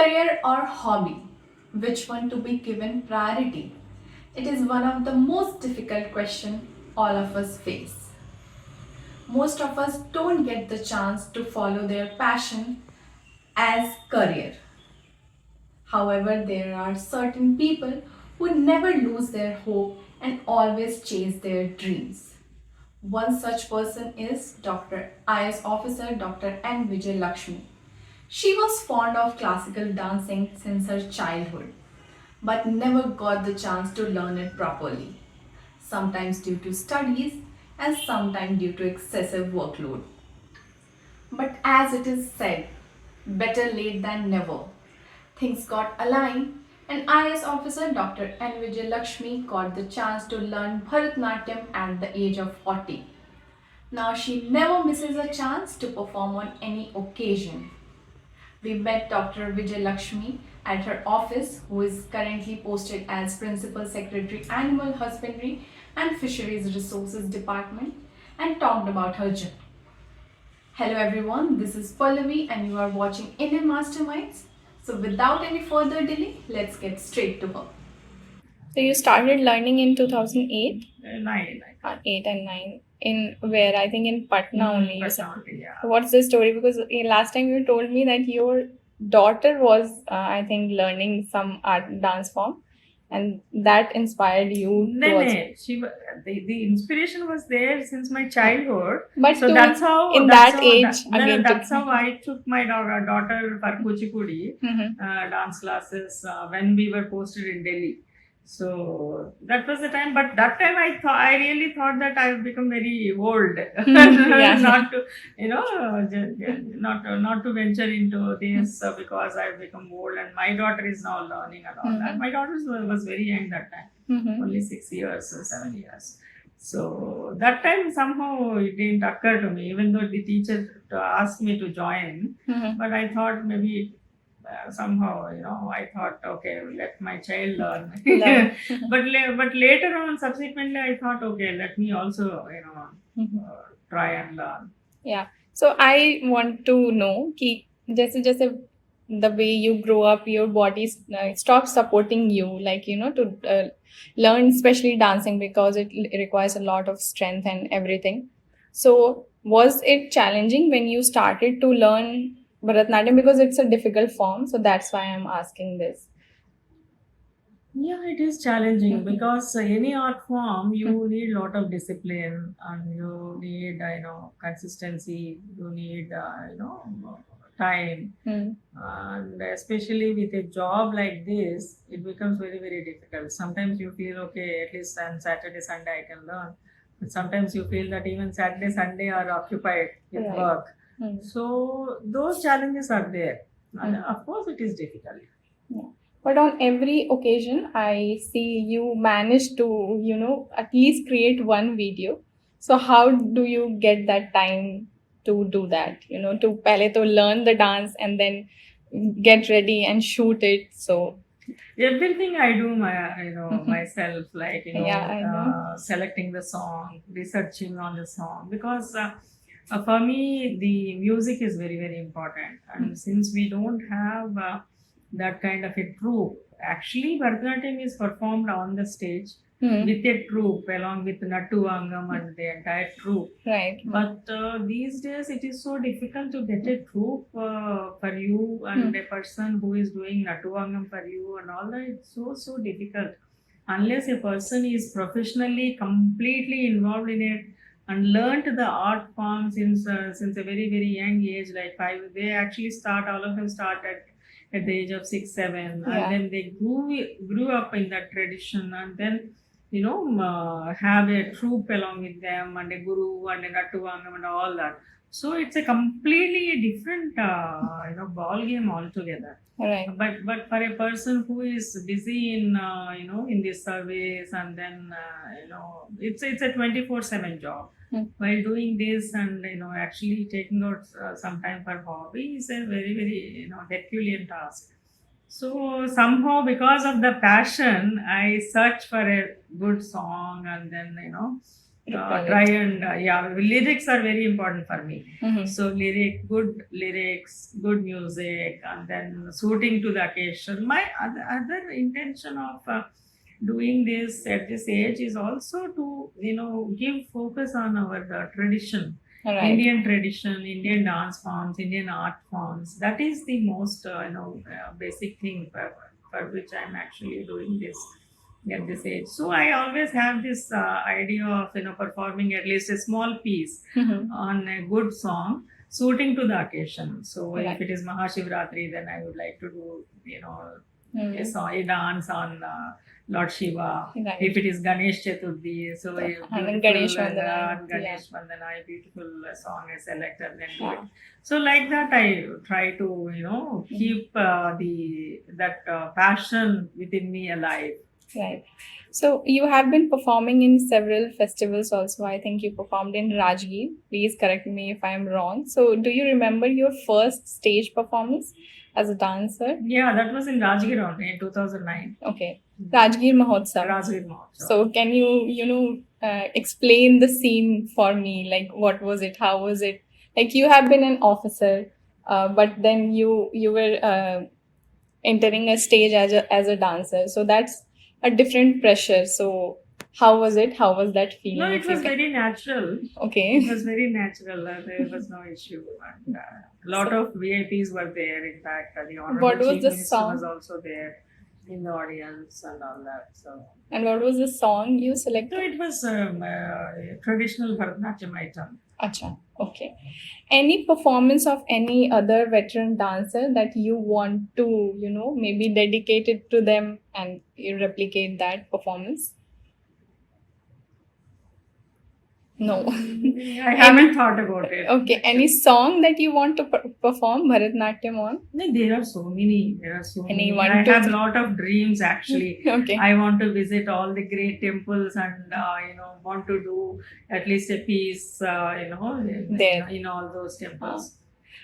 Career or hobby? Which one to be given priority? It is one of the most difficult questions all of us face. Most of us don't get the chance to follow their passion as career. However, there are certain people who never lose their hope and always chase their dreams. One such person is Dr. IAS officer Dr. N. Vijay Lakshmi. She was fond of classical dancing since her childhood, but never got the chance to learn it properly, sometimes due to studies and sometimes due to excessive workload. But as it is said, better late than never. Things got aligned, and IAS officer Dr. N. Vijay Lakshmi got the chance to learn Bharatanatyam at the age of 40. Now she never misses a chance to perform on any occasion. We met Dr. Vijay Lakshmi at her office, who is currently posted as Principal Secretary Animal Husbandry and Fisheries Resources Department, and talked about her journey. Hello everyone, this is Pallavi and you are watching Indian Masterminds. So without any further delay, let's get straight to her. So you started learning in 2008? 9. 8 and 9. In where? I think in Patna only. You said. Patna, yeah. What's the story? Because last time you told me that your daughter was, I think, learning some art dance form, and that inspired you. No, the inspiration was there since my childhood. But so that's how that's how I took my daughter for Kuchipudi dance classes when we were posted in Delhi. So that was the time, but that time I really thought that I would become very old, not to not to venture into this because I've become old and my daughter is now learning and all that. My daughter was very young that time, only 6 years or 7 years. So that time somehow it didn't occur to me, even though the teacher asked me to join, but I thought maybe somehow I thought, okay, let my child learn. but later on, subsequently, I thought, okay, let me also try and learn. Yeah. So I want to know कि जैसे the way you grow up, your body stops supporting you, like to learn, especially dancing, because it requires a lot of strength and everything. So was it challenging when you started to learn Bharatanatyam, because it's a difficult form? So that's why I'm asking this. Yeah, it is challenging because any art form you need a lot of discipline and you need consistency. You need time, and especially with a job like this, it becomes very very difficult. Sometimes you feel okay, at least on Saturday Sunday I can learn, but sometimes you feel that even Saturday Sunday are occupied with work. So those challenges are there, and of course it is difficult. Yeah. But on every occasion, I see you manage to, at least create one video. So how do you get that time to do that? To pehle to learn the dance and then get ready and shoot it. So everything I do myself, like selecting the song, researching on the song, because for me the music is very very important, and since we don't have that kind of a troupe, actually Bharatanatyam is performed on the stage with a troupe along with Nattu Angam and the entire troupe. Right. But these days it is so difficult to get a troupe for you and a person who is doing Nattu Angam for you and all that. It's so difficult unless a person is professionally completely involved in it and learnt the art form since a very very young age, like 5. They actually all of them start at the age of 6, 7, and then they grew up in that tradition, and then have a troupe along with them and a guru and a Nattuvangam and all that. So it's a completely different ball game altogether. Right. But for a person who is busy in in this service, and then it's a 24/7 job. While doing this and actually taking out some time for hobby is a very very Herculean task. So somehow because of the passion, I search for a good song and then try and lyrics are very important for me. Mhm. So good lyrics, good music, and then suiting to the occasion. My other intention of doing this at this age is also to give focus on our tradition, Right. Indian tradition, Indian dance forms, Indian art forms. That is the most basic thing for which I'm actually doing this at this age. So I always have this idea of performing at least a small piece Mhm. on a good song suiting to the occasion. So Right. if it is Mahashivratri, then I would like to do Mhm. a dance on Lord Shiva. Right. If it is Ganesh Chaturthi, so a I mean, beautiful Ganesh Vandana, Ganesh Vandana, a beautiful song is selected, then do Yeah. it. So like that, I try to keep that passion within me alive. Right. So you have been performing in several festivals also. I think you performed in Rajgir. Please correct me if I'm wrong. So do you remember your first stage performance as a dancer? Yeah, that was in Rajgir only in 2009. Okay. Rajgir Mahotsav. Rajgir Mahotsav. So can you explain the scene for me? Like what was it? How was it? Like you have been an officer, but then you were entering a stage as a dancer. So that's a different pressure. So how was it? How was that feeling? No, it if you was can- very natural. Okay. It was very natural. There was no issue. And, a lot of VIPs were there. In fact, the Honorable What was Chief the Minister song? was also there in the audience and all that. So And what was the song you selected? it was traditional Bharatanatyam item. Acha. Okay. Any performance of any other veteran dancer that you want to, maybe dedicate it to them and you replicate that performance? No. I haven't thought about it. Okay. Any song that you want to perform Bharatanatyam on? No, there are so many. Any I one, two, have a three? lot of dreams actually. Okay. I want to visit all the great temples and want to do at least a piece There. in all those temples.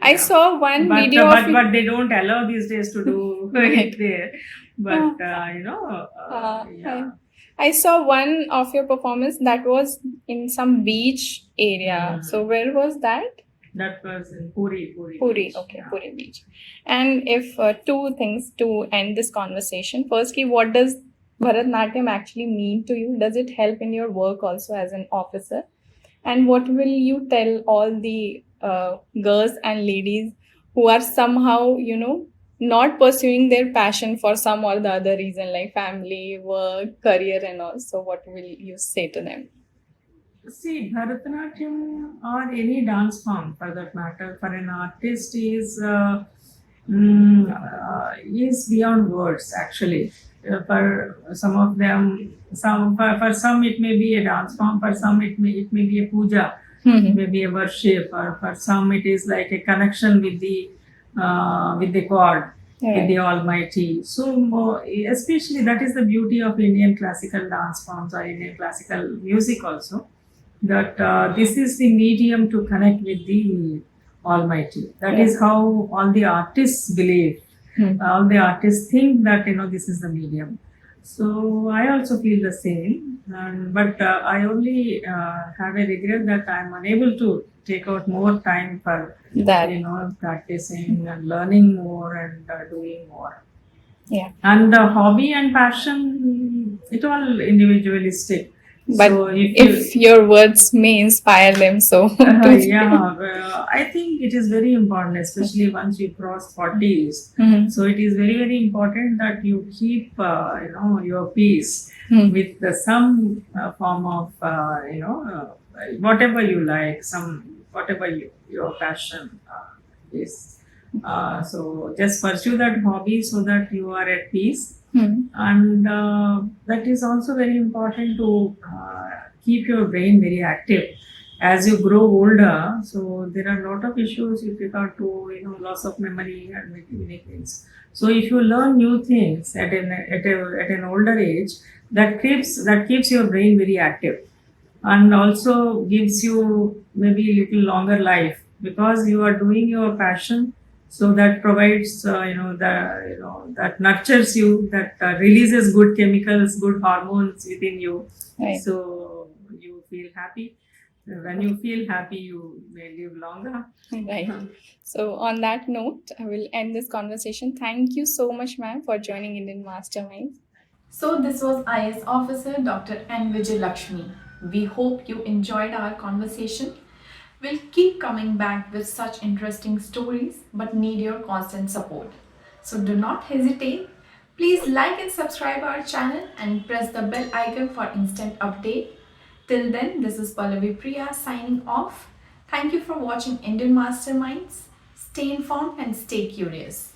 I saw one but, video but, of but they don't allow these days to do it there. But yeah. I saw one of your performance that was in some beach area. Mhm. So where was that? That was in Puri. Puri. Beach. Okay, Yeah. Puri Beach. And if two things to end this conversation. Firstly, what does Bharatanatyam actually mean to you? Does it help in your work also as an officer? And what will you tell all the girls and ladies who are somehow, not pursuing their passion for some or the other reason, like family, work, career, and all? So, what will you say to them? See, Bharatanatyam or any dance form for that matter, for an artist is beyond words actually. For some of them, for some it may be a dance form, for some it may be a puja, it may be a worship, or for some it is like a connection with the God, with the Almighty. So especially that is the beauty of Indian classical dance forms or Indian classical music also, that this is the medium to connect with the Almighty. That is how all the artists believe. All the artists think that this is the medium. So I also feel the same, but I only have a regret that I am unable to take out more time for That. practicing and learning more and doing more. Yeah. And hobby and passion, it all individualistic. But so if your words may inspire them, so I think it is very important, especially once you cross 40s. Mhm. So it is very, very important that you keep your peace Mhm. with some form of whatever you like, whatever your passion is. So just pursue that hobby so that you are at peace. And that is also very important to keep your brain very active as you grow older. So there are a lot of issues with regard to loss of memory and many things. So if you learn new things at an older age, that keeps your brain very active, and also gives you maybe a little longer life because you are doing your passion. So that provides, that nurtures you, that releases good chemicals, good hormones within you. Right. So you feel happy. When you feel happy, you may live longer. Right. So, on that note, I will end this conversation. Thank you so much, ma'am, for joining Indian Masterminds. So, this was IAS Officer Dr. N. Vijay Lakshmi. We hope you enjoyed our conversation. We'll keep coming back with such interesting stories, but need your constant support. So, do not hesitate. Please like and subscribe our channel and press the bell icon for instant update. Till then, this is Pallavi Priya signing off. Thank you for watching Indian Masterminds. Stay informed and stay curious.